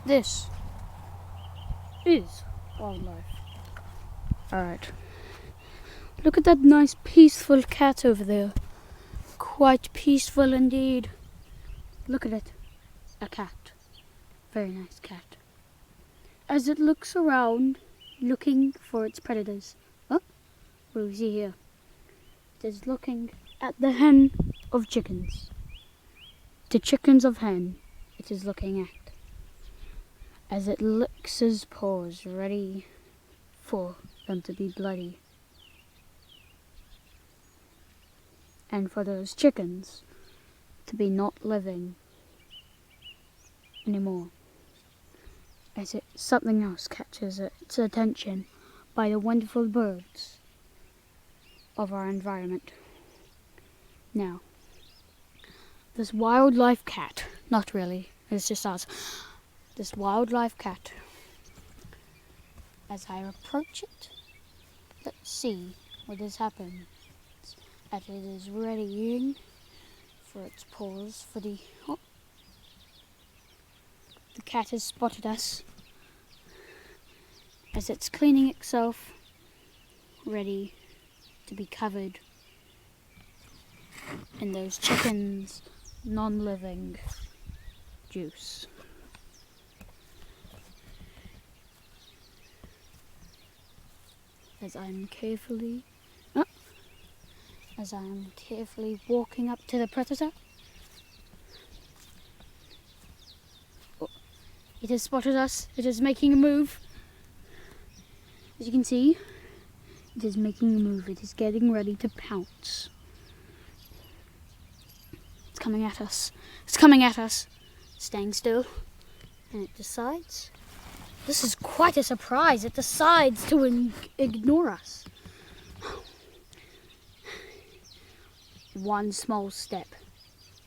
This is wildlife. Alright. Look at that nice peaceful cat over there. Quite peaceful indeed. Look at it. A cat. Very nice cat. As it looks around, looking for its predators. Oh, what do we see here? It is looking at the hen of chickens. The chickens of hen it is looking at. As it licks its paws, ready for them to be bloody. And for those chickens to be not living anymore. As something else catches its attention by the wonderful birds of our environment. Now, this wildlife cat, not really, it's just us, this wildlife cat, as I approach it, let's see what has happened. As it is readying for its paws for the... Oh, the cat has spotted us as it's cleaning itself, ready to be covered in those chickens' non-living juice. As I'm carefully walking up to the predator. Oh, it has spotted us. It is making a move. As you can see, it is making a move. It is getting ready to pounce. It's coming at us. It's coming at us. Staying still. And it decides. This is quite a surprise. It decides to ignore us. One small step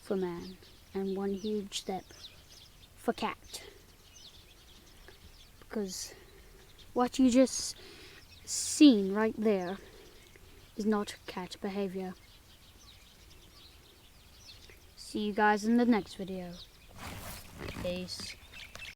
for man and one huge step for cat. Because what you just seen right there is not cat behavior. See you guys in the next video. Peace.